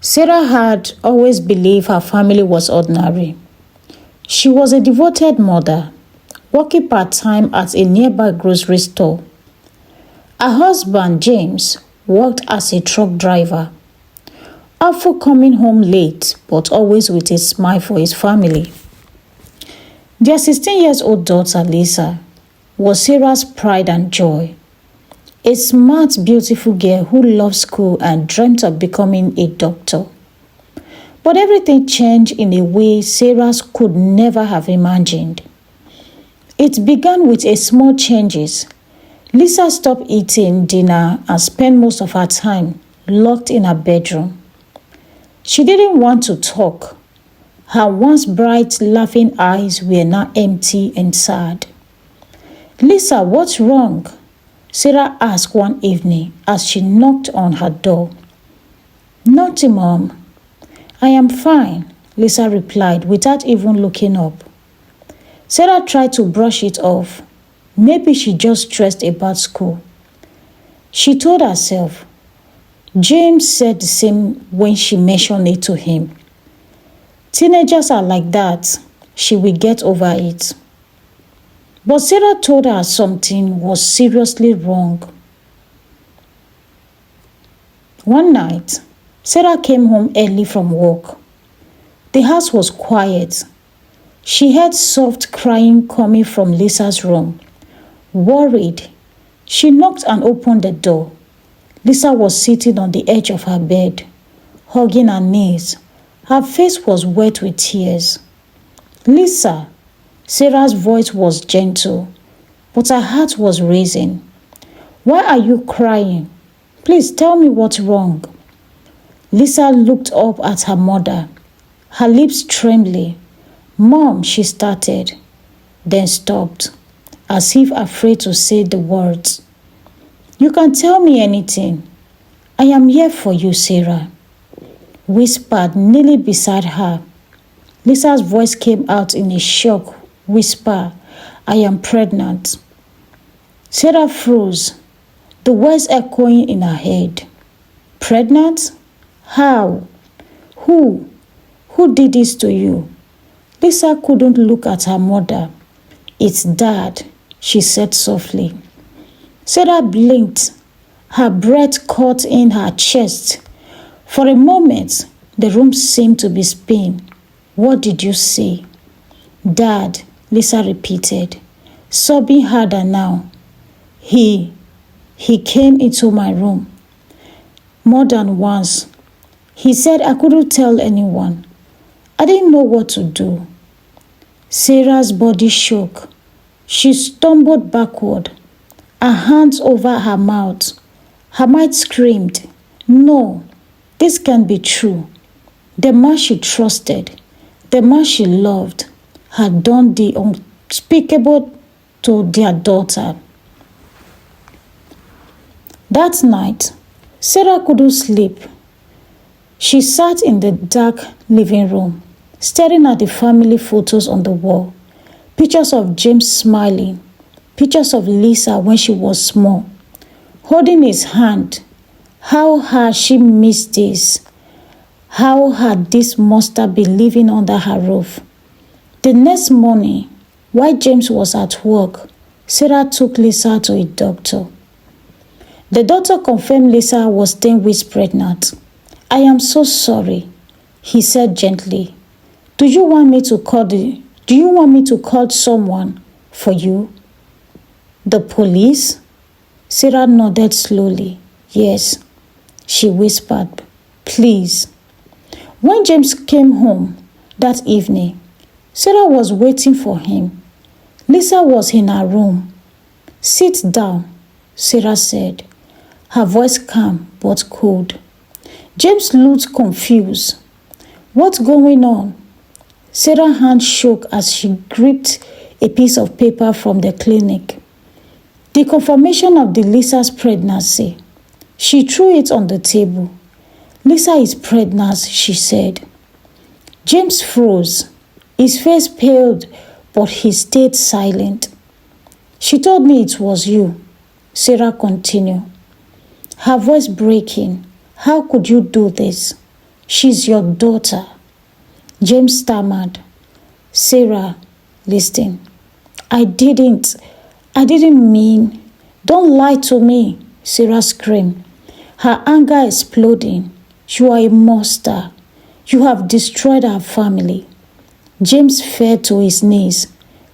Sarah had always believed her family was ordinary. She was a devoted mother, working part-time at a nearby grocery store. Her husband, James, worked as a truck driver, often coming home late but always with a smile for his family. Their 16 years old daughter, Lisa, was Sarah's pride and joy. A smart, beautiful girl who loved school and dreamt of becoming a doctor. But everything changed in a way Sarah could never have imagined. It began with a small changes. Lisa stopped eating dinner and spent most of her time locked in her bedroom. She didn't want to talk. Her once bright, laughing eyes were now empty and sad. "Lisa, what's wrong?" Sarah asked one evening as she knocked on her door. "Nothing, Mom. I am fine," Lisa replied without even looking up. Sarah tried to brush it off. Maybe she just stressed about school. She told herself. James said the same when she mentioned it to him. Teenagers are like that. She will get over it. But Sarah told her something was seriously wrong. One night, Sarah came home early from work. The house was quiet. She heard soft crying coming from Lisa's room. Worried, she knocked and opened the door. Lisa was sitting on the edge of her bed, hugging her knees. Her face was wet with tears. "Lisa," Sarah's voice was gentle, but her heart was racing. "Why are you crying? Please tell me what's wrong." Lisa looked up at her mother, her lips trembling. "Mom," she started, then stopped, as if afraid to say the words. "You can tell me anything. I am here for you," Sarah whispered nearly beside her. Lisa's voice came out in a shocked whisper. "I am pregnant." Sarah froze, the words echoing in her head. "Pregnant? How? Who? Who did this to you?" Lisa couldn't look at her mother. "It's Dad," she said softly. Sarah blinked. Her breath caught in her chest. For a moment, the room seemed to be spinning. "What did you say?" "Dad," Lisa repeated, sobbing harder now. He came into my room more than once. He said I couldn't tell anyone. I didn't know what to do." Sarah's body shook. She stumbled backward, her hands over her mouth. Her mind screamed, "No, this can't be true." The man she trusted, the man she loved, had done the unspeakable to their daughter. That night, Sarah couldn't sleep. She sat in the dark living room, staring at the family photos on the wall. Pictures of James smiling, pictures of Lisa when she was small, holding his hand. How had she missed this? How had this monster been living under her roof? The next morning, while James was at work, Sarah took Lisa to a doctor. The doctor confirmed Lisa was 10 weeks pregnant. "I am so sorry," he said gently. Do you want me to call someone for you?" "The police?" Sarah nodded slowly. "Yes," she whispered. "Please." When James came home that evening, Sarah was waiting for him. Lisa was in her room. "Sit down," Sarah said, her voice calm but cold. James looked confused. "What's going on?" Sarah's hand shook as she gripped a piece of paper from the clinic. The confirmation of Lisa's pregnancy. She threw it on the table. "Lisa is pregnant," she said. James froze. His face paled, but he stayed silent. "She told me it was you," Sarah continued, her voice breaking. "How could you do this? She's your daughter." James stammered. "Sarah, listen. I didn't mean." "Don't lie to me," Sarah screamed, her anger exploding. "You are a monster. You have destroyed our family." James fell to his knees,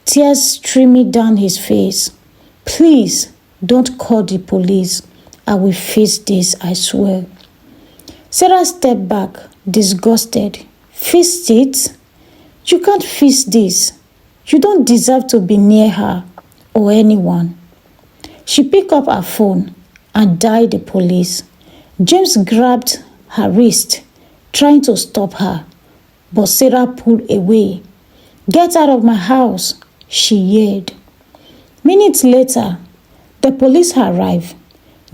tears streaming down his face. "Please, don't call the police. I will face this, I swear." Sarah stepped back, disgusted. "Fix it? You can't fix this. You don't deserve to be near her or anyone." She picked up her phone and dialed the police. James grabbed her wrist, trying to stop her, but Sarah pulled away. "Get out of my house," she yelled. Minutes later, the police arrived.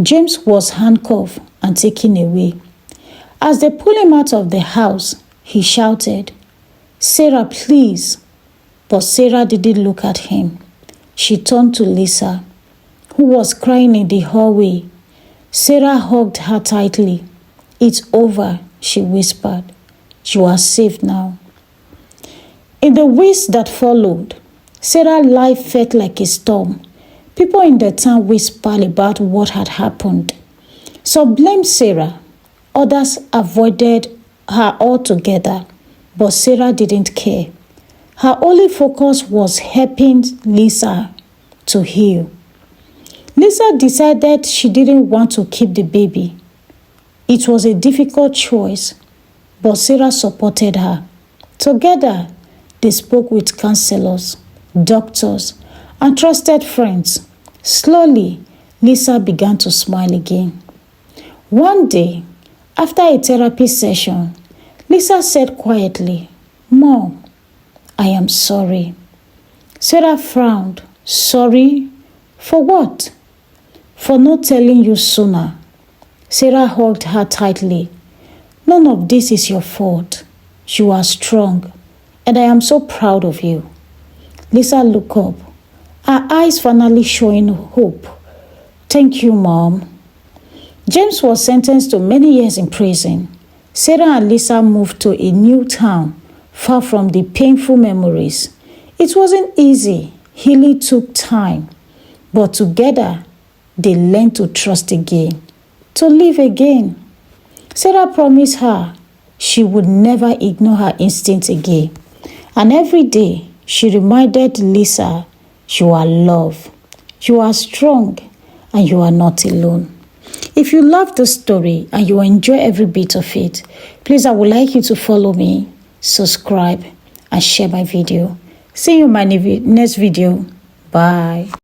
James was handcuffed and taken away. As they pulled him out of the house, he shouted, "Sarah, please." But Sarah didn't look at him. She turned to Lisa, who was crying in the hallway. Sarah hugged her tightly. "It's over," she whispered. "You are safe now." In the weeks that followed, Sarah's life felt like a storm. People in the town whispered about what had happened. Some blamed Sarah. Others avoided her altogether. But Sarah didn't care. Her only focus was helping Lisa to heal. Lisa decided she didn't want to keep the baby. It was a difficult choice, but Sarah supported her. Together, they spoke with counselors, doctors, and trusted friends. Slowly, Lisa began to smile again. One day, after a therapy session, Lisa said quietly, "Mom, I am sorry." Sarah frowned. "Sorry? For what?" "For not telling you sooner." Sarah hugged her tightly. "None of this is your fault. You are strong, and I am so proud of you." Lisa looked up, her eyes finally showing hope. "Thank you, Mom." James was sentenced to many years in prison. Sarah and Lisa moved to a new town, far from the painful memories. It wasn't easy. Healing took time. But together, they learned to trust again, to live again. Sarah promised her she would never ignore her instincts again. And every day, she reminded Lisa, "You are loved, you are strong, and you are not alone." If you love the story and you enjoy every bit of it, please, I would like you to follow me, subscribe, and share my video. See you in my next video. Bye.